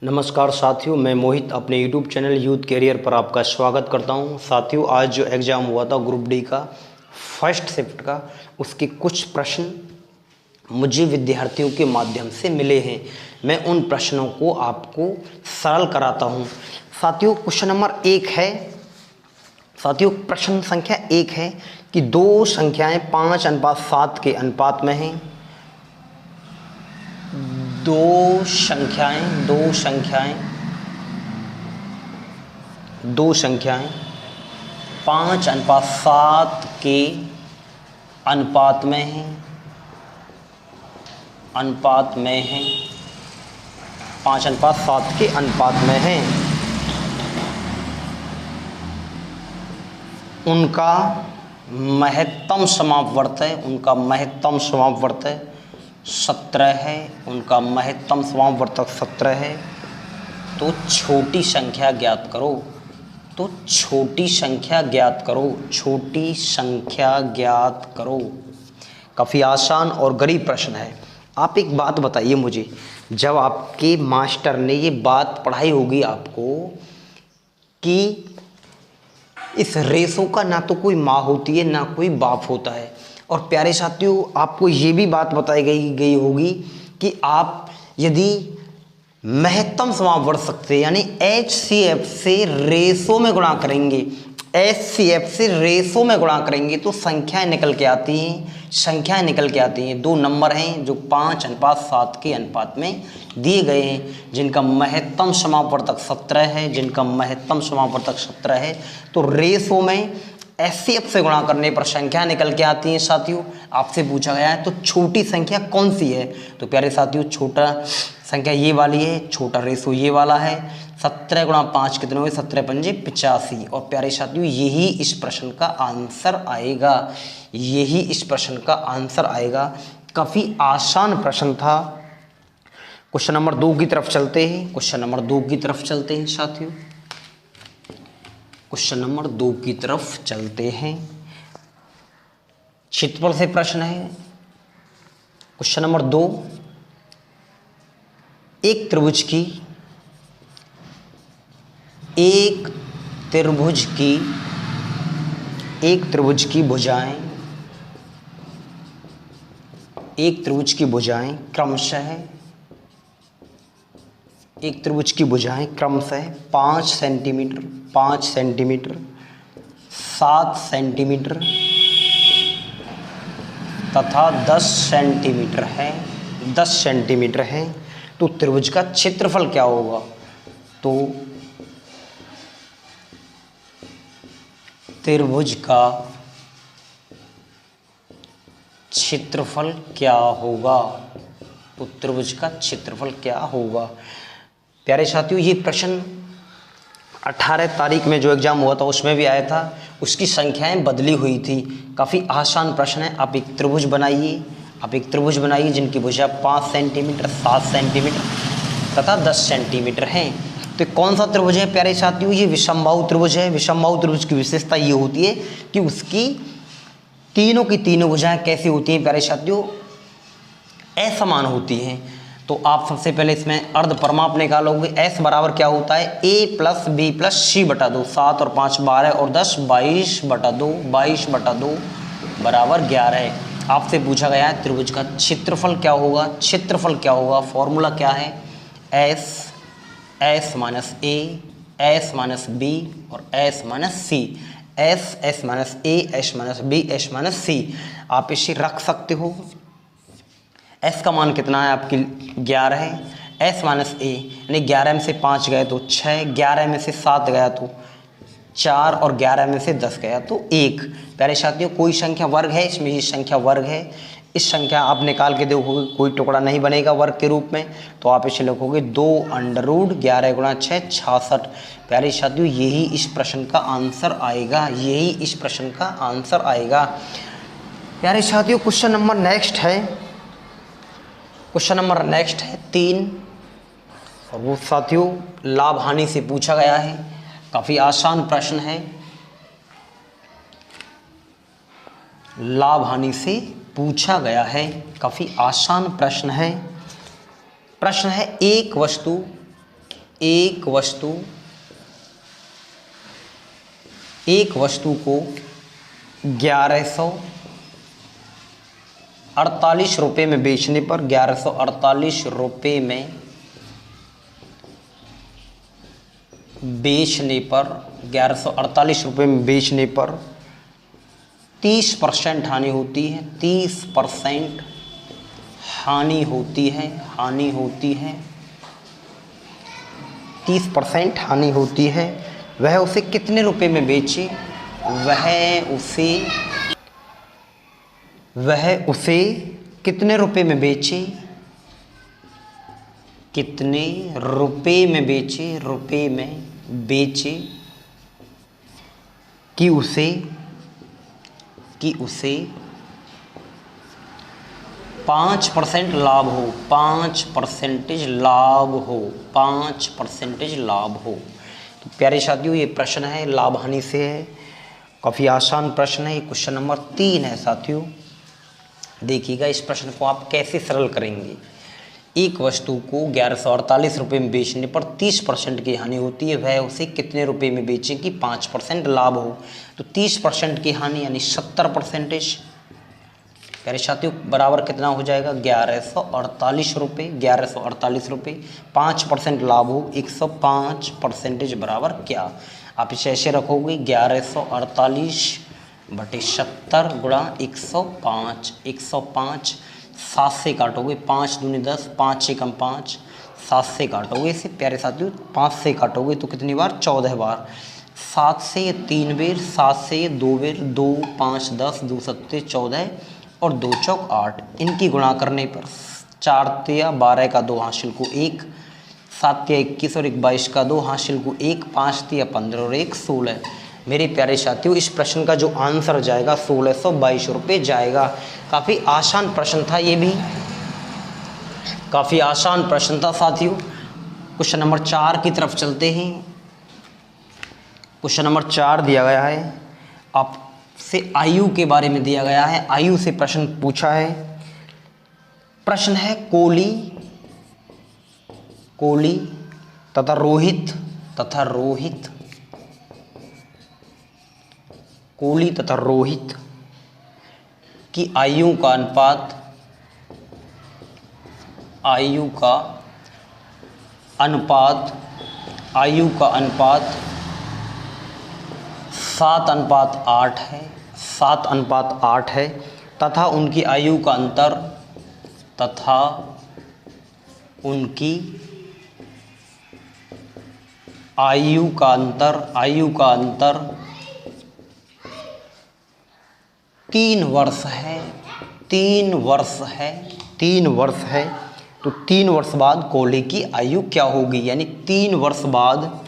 नमस्कार साथियों, मैं मोहित अपने YouTube चैनल यूथ कैरियर पर आपका स्वागत करता हूं। साथियों, आज जो एग्ज़ाम हुआ था ग्रुप डी का फर्स्ट शिफ्ट का, उसके कुछ प्रश्न मुझे विद्यार्थियों के माध्यम से मिले हैं। मैं उन प्रश्नों को आपको सरल कराता हूं। साथियों, क्वेश्चन नंबर 1 है, साथियों प्रश्न संख्या 1 है कि दो संख्याएं 5:7 के अनुपात में हैं। दो संख्याएं 5:7 के अनुपात में हैं, 5:7 के अनुपात में हैं। उनका महत्तम समापवर्त 17 है। उनका महत्तम समापवर्तक 17 है। तो छोटी संख्या ज्ञात करो। काफ़ी आसान और गरीब प्रश्न है। आप एक बात बताइए मुझे, जब आपके मास्टर ने ये बात पढ़ाई होगी आपको कि इस रेशो का ना तो कोई माँ होती है ना कोई बाप होता है, और प्यारे साथियों आपको ये भी बात बताई गई होगी कि आप यदि महत्तम समापवर्त सकते यानी HCF से रेशो में गुणा करेंगे तो संख्याएं निकल के आती हैं। दो नंबर हैं जो 5:7 के अनुपात में दिए गए हैं, जिनका महत्तम समापवर्तक 17 है। तो रेशो में HCF से गुणा करने पर संख्या निकल के आती हैं। साथियों, आपसे पूछा गया है तो छोटी संख्या कौन सी है? तो प्यारे साथियों, छोटा संख्या ये वाली है, छोटा रेशो ये वाला है। 17 × 5 कितने हुए? 17 × 5 = 85। और प्यारे साथियों यही इस प्रश्न का आंसर आएगा। काफ़ी आसान प्रश्न था। क्वेश्चन नंबर 2 की तरफ चलते हैं। साथियों, क्वेश्चन नंबर 2 की तरफ चलते हैं। क्षेत्रफल से प्रश्न है। क्वेश्चन नंबर 2, एक त्रिभुज की भुजाएं क्रमशः 5 सेंटीमीटर, 7 सेंटीमीटर तथा 10 सेंटीमीटर है। तो त्रिभुज का क्षेत्रफल क्या होगा? तो त्रिभुज का क्षेत्रफल क्या होगा? प्यारे साथियों, ये प्रश्न 18 तारीख में जो एग्ज़ाम हुआ था उसमें भी आया था। उसकी संख्याएं बदली हुई थी। काफ़ी आसान प्रश्न है। आप एक त्रिभुज बनाइए जिनकी भुजा 5 सेंटीमीटर, 7 सेंटीमीटर तथा 10 सेंटीमीटर हैं। तो कौन सा त्रिभुज है प्यारे साथियों? ये विषमबाहु त्रिभुज है। विषमबाहु त्रिभुज की विशेषता ये होती है कि उसकी तीनों की तीनों भुजाएं कैसी होती हैं प्यारे साथियों? असमान होती हैं। तो आप सबसे पहले इसमें अर्ध परिमाप निकालोगे। S बराबर क्या होता है? A + B + C बटा 2। 7 और 5 12 और 10 22/2 बराबर 11। आपसे पूछा गया है त्रिभुज का क्षेत्रफल क्या होगा? फॉर्मूला क्या है? S - A, S - B और S - C। S - A, S - B, S - C। आप इसे रख सकते हो। S का मान कितना है? आपकी 11 है। S - A यानी 11 में से 5 गए तो 6, 11 में से 7 गया तो 4 और 11 में से 10 गया तो 1। प्यारे साथियों, कोई संख्या वर्ग है, इसमें ये संख्या वर्ग है। इस संख्या आप निकाल के देखोगे, कोई टुकड़ा नहीं बनेगा वर्ग के रूप में। तो आप इसे लिखोगे 2√11 × 6 = 66। प्यारे साथियों, यही इस प्रश्न का आंसर आएगा। प्यारे साथियों, क्वेश्चन नंबर नेक्स्ट है 3, और वो साथियों लाभ हानि से पूछा गया है। काफ़ी आसान प्रश्न है। लाभ हानि से पूछा गया है, काफ़ी आसान प्रश्न है। प्रश्न है, एक वस्तु एक वस्तु को 1148 रुपये में बेचने पर 1148 रुपये में बेचने पर 30% हानि होती है, 30% हानि होती है, 30% हानि होती है। वह उसे कितने रुपए में बेचे? वह उसे कितने रुपए में बेचे? कितने रुपए में बेचे? रुपए में बेचे कि उसे 5% लाभ हो, 5% लाभ हो। तो प्यारे साथियों, ये प्रश्न है लाभ हानि से है, काफ़ी आसान प्रश्न है। ये क्वेश्चन नंबर 3 है साथियों। देखिएगा इस प्रश्न को आप कैसे सरल करेंगे। एक वस्तु को 1148 रुपये में बेचने पर 30% की हानि होती है, वह उसे कितने रुपए में बेचें कि 5% लाभ हो? तो 30% की हानि यानी 70%। प्यारे साथियों बराबर कितना हो जाएगा? 1148 रुपये, 1148 रुपये, 5% लाभ हो, 105% बराबर क्या? आप इसे ऐसे रखोगे 1148/70 गुणा 105, 105 7 से काटोगे, 5 दूनी 10, 5 से कम 5, 7 से काटोगे इसे प्यारे साथियों, 5 से काटोगे तो कितनी बार? 14 बार। 7 से ये 3 बेर, 7 से ये 2 बेर, 2 5 10, 2 7 14 और 2 चौक 8। इनकी गुणा करने पर 4 तिया 12 का 2 हासिल को 1, 7 तिया 21 और 1 22 का 2 हासिल को 1, 5 तिया 15 और 1 16। मेरे प्यारे साथियों इस प्रश्न का जो आंसर जाएगा 1622 रुपये जाएगा। काफ़ी आसान प्रश्न था, ये भी काफ़ी आसान प्रश्न था साथियों। क्वेश्चन नंबर 4 की तरफ चलते हैं। क्वेश्चन नंबर 4 दिया गया है, आपसे आयु के बारे में दिया गया है, आयु से प्रश्न पूछा है। प्रश्न है कोली तथा रोहित कोली तथा रोहित की आयु का अनुपात 7:8 है, 7:8 है तथा उनकी आयु का अंतर 3 वर्ष है। 3 वर्ष है तो 3 वर्ष बाद कोली की आयु क्या होगी? यानी 3 वर्ष बाद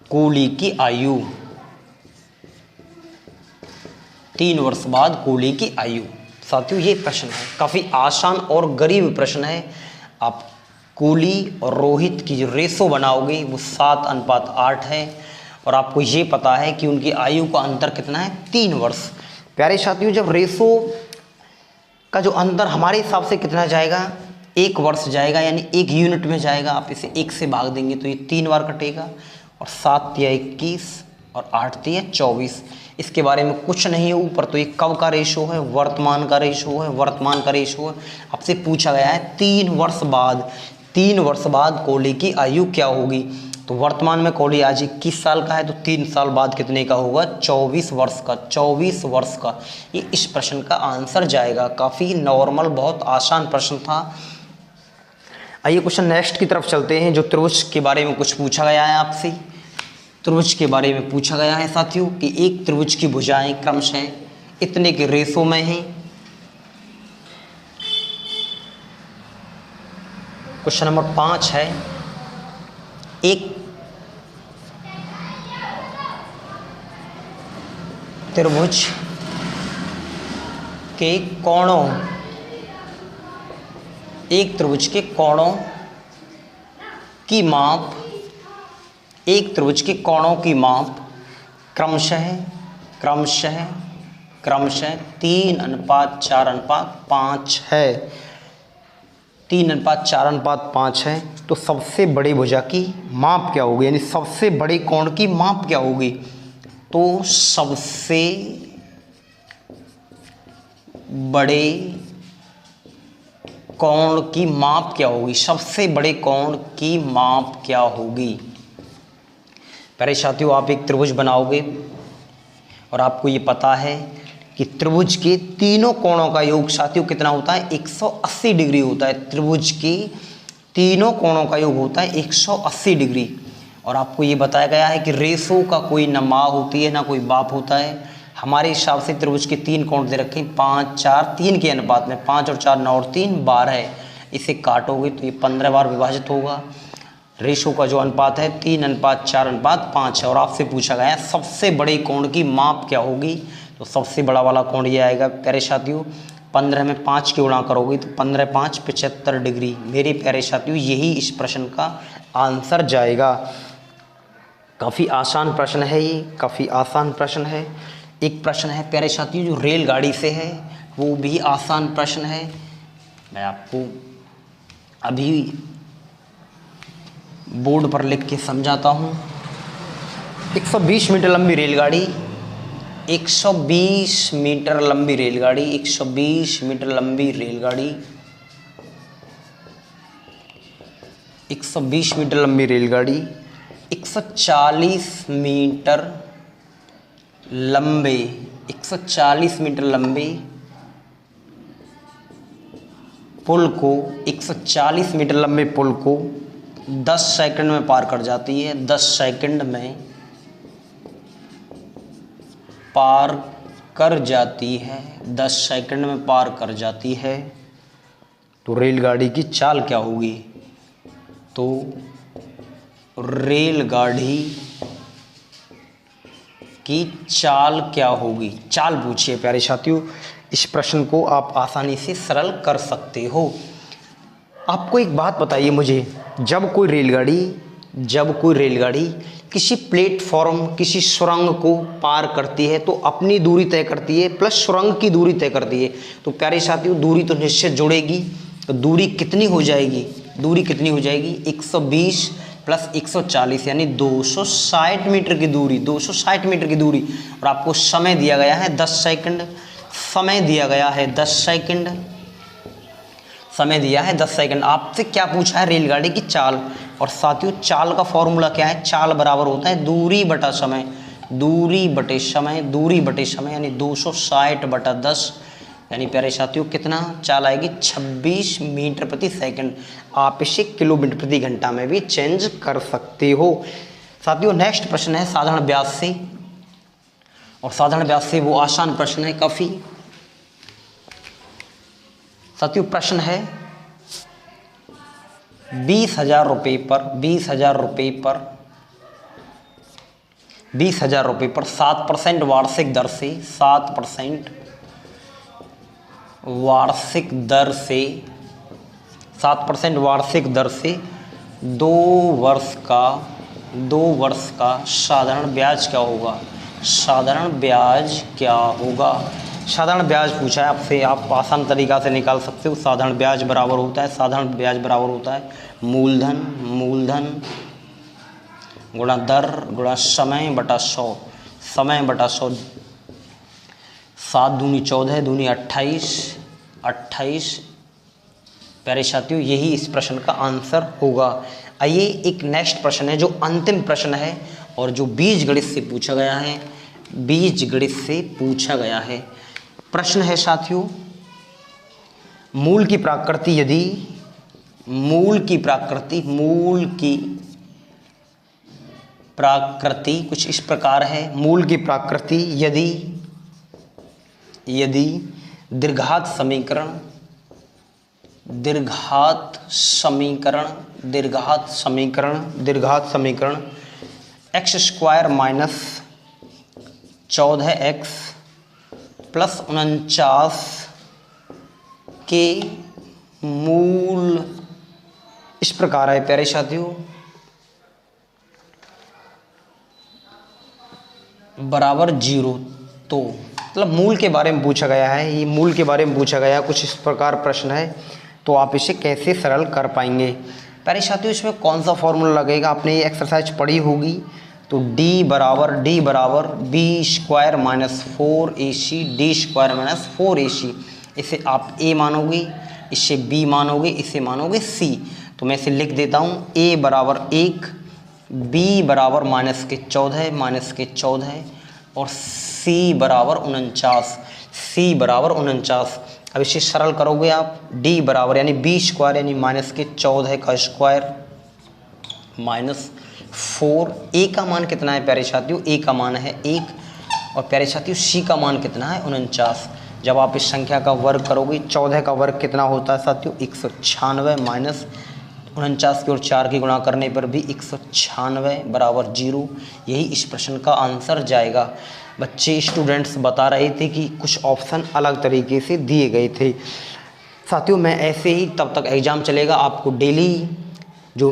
कोली की आयु, 3 वर्ष बाद कोली की आयु। साथियों ये प्रश्न है काफ़ी आसान और गरीब प्रश्न है। आप कोली और रोहित की जो रेशो बनाओगे वो 7:8 है और आपको ये पता है कि उनकी आयु का अंतर कितना है? 3 वर्ष। प्यारे साथियों जब रेशो का जो अंतर हमारे हिसाब से कितना जाएगा? 1 वर्ष जाएगा, यानी 1 यूनिट में जाएगा। आप इसे 1 से भाग देंगे तो ये 3 बार कटेगा और 7 तिया 21 और 8 तिया 24। इसके बारे में कुछ नहीं है ऊपर, तो ये कब का रेशो है? वर्तमान का रेशो है। आपसे पूछा गया है 3 वर्ष बाद कोली की आयु क्या होगी? तो वर्तमान में कोली आज 21 साल का है, तो 3 साल बाद कितने का होगा? 24 वर्ष का। ये इस प्रश्न का आंसर जाएगा। काफ़ी नॉर्मल, बहुत आसान प्रश्न था। आइए क्वेश्चन नेक्स्ट की तरफ चलते हैं, जो त्रिभुज के बारे में कुछ पूछा गया है आपसे। त्रिभुज के बारे में पूछा गया है साथियों कि एक त्रिभुज की भुजाएं क्रमशः इतने के रेशो में हैं। क्वेश्चन नंबर 5 है, एक त्रिभुज के कोणों की माप, एक त्रिभुज के कोणों की माप क्रमशः 3:4:5 है। 3:4:5 है, तो सबसे बड़ी भुजा की माप क्या होगी, यानी सबसे बड़े कोण की माप क्या होगी। तो सबसे बड़े कोण की माप क्या होगी, सबसे बड़े कोण की माप क्या होगी। प्यारे साथियों, आप एक त्रिभुज बनाओगे और आपको ये पता है कि त्रिभुज के तीनों कोणों का योग साथियों कितना होता है, 180 डिग्री होता है। त्रिभुज के तीनों कोणों का योग होता है 180 डिग्री। और आपको ये बताया गया है कि रेशो का कोई न माँ होती है ना कोई बाप होता है। हमारे हिसाब से त्रिभुज के 3 कोण दे रखे हैं, 5, 4, 3 के अनुपात में। 5 और 4 9 और 3 12 है। इसे काटोगे तो ये 15 बार विभाजित होगा। रेशो का जो अनुपात है 3:4:5 है। और आपसे पूछा गया है सबसे बड़े कोण की माप क्या होगी, तो सबसे बड़ा वाला कोण ये आएगा प्यारे साथियों। 15 में 5 की गुणा करोगे तो 15 5 75 डिग्री। मेरे प्यारे साथियों, यही इस प्रश्न का आंसर जाएगा। काफ़ी आसान प्रश्न है ये, काफ़ी आसान प्रश्न है। एक प्रश्न है प्यारे साथियों जो रेलगाड़ी से है, वो भी आसान प्रश्न है। मैं आपको अभी बोर्ड पर लिख के समझाता हूँ। 120 मीटर लंबी रेलगाड़ी, 120 मीटर लंबी रेलगाड़ी, 120 मीटर लंबी रेलगाड़ी, 120 मीटर लंबी रेलगाड़ी, 140 मीटर लंबे, 140 मीटर लंबे पुल को, 140 मीटर लंबे पुल को 10 सेकंड में पार कर जाती है। 10 सेकंड में पार कर जाती है, 10 सेकंड में पार कर जाती है। तो रेलगाड़ी की चाल क्या होगी, तो रेलगाड़ी की चाल क्या होगी। चाल पूछिए प्यारे साथियों, इस प्रश्न को आप आसानी से सरल कर सकते हो। आपको एक बात बताइए मुझे, जब कोई रेलगाड़ी किसी प्लेटफॉर्म, किसी सुरंग को पार करती है तो अपनी दूरी तय करती है प्लस सुरंग की दूरी तय करती है। तो प्यारे साथियों, दूरी तो निश्चित जुड़ेगी। तो दूरी कितनी हो जाएगी, दूरी कितनी हो जाएगी, 120 प्लस 140 यानी 260 मीटर की दूरी, 260 मीटर की दूरी। और आपको समय दिया गया है 10 सेकंड, समय दिया गया है 10 सेकंड, समय दिया है 10 सेकंड। आपसे क्या पूछा है, रेलगाड़ी की चाल। और साथियों, चाल का फॉर्मूला क्या है, चाल बराबर होता है दूरी बटा समय, दूरी बटे समय, दूरी बटे समय यानी 260 बटा 10 यानी प्यारे साथियों कितना चाल आएगी, 26 मीटर प्रति सेकंड। आप इसे किलोमीटर प्रति घंटा में भी चेंज कर सकते हो। साथियों, नेक्स्ट प्रश्न है साधारण व्यास से, और साधारण व्यास से वो आसान प्रश्न है काफ़ी। साथियों, प्रश्न है 20,000 रुपये पर 20,000 रुपये पर 20,000 रुपये पर 7% वार्षिक दर से 7% वार्षिक दर से 7% वार्षिक दर से 2 वर्ष का साधारण ब्याज क्या होगा, साधारण ब्याज क्या होगा। साधारण ब्याज पूछा है आपसे, आप आसान तरीका से निकाल सकते हो। साधारण ब्याज बराबर होता है, साधारण ब्याज बराबर होता है मूलधन गुणा दर गुणा समय बटा 100, समय बटा 100। 7 दूनी 14 दूनी 28। प्यारे साथियों, यही इस प्रश्न का आंसर होगा। आइए एक नेक्स्ट प्रश्न है जो अंतिम प्रश्न है और जो बीजगणित से पूछा गया है, बीजगणित से पूछा गया है। प्रश्न है साथियों, मूल की प्राकृति यदि मूल की प्राकृति कुछ इस प्रकार है। मूल की प्राकृति यदि दीर्घात समीकरण x² माइनस 14x प्लस 49 के मूल इस प्रकार है प्यारे साथियों, बराबर 0। तो मतलब मूल के बारे में पूछा गया है, ये मूल के बारे में पूछा गया कुछ इस प्रकार प्रश्न है। तो आप इसे कैसे सरल कर पाएंगे। प्यारे साथियों, इसमें कौन सा फॉर्मूला लगेगा, आपने ये एक्सरसाइज पढ़ी होगी। तो d बराबर B square minus 4ac D square minus 4ac। इसे आप a मानोगे, इसे b मानोगे, इसे मानोगे c। तो मैं इसे लिख देता हूँ, a बराबर 1, b बराबर -14 और c बराबर 49। अब इसे सरल करोगे आप, d बराबर यानी b स्क्वायर यानी -14 का स्क्वायर माइनस 4। a का मान कितना है प्यारे साथियों, a का मान है 1 और प्यारे साथियों c का मान कितना है 49। जब आप इस संख्या का वर्ग करोगे, 14 का वर्ग कितना होता है साथियों 196 माइनस 49 की ओर 4 की गुणा करने पर भी 196 बराबर 0। यही इस प्रश्न का आंसर जाएगा। बच्चे स्टूडेंट्स बता रहे थे कि कुछ ऑप्शन अलग तरीके से दिए गए थे। साथियों मैं ऐसे ही तब तक एग्ज़ाम चलेगा, आपको डेली जो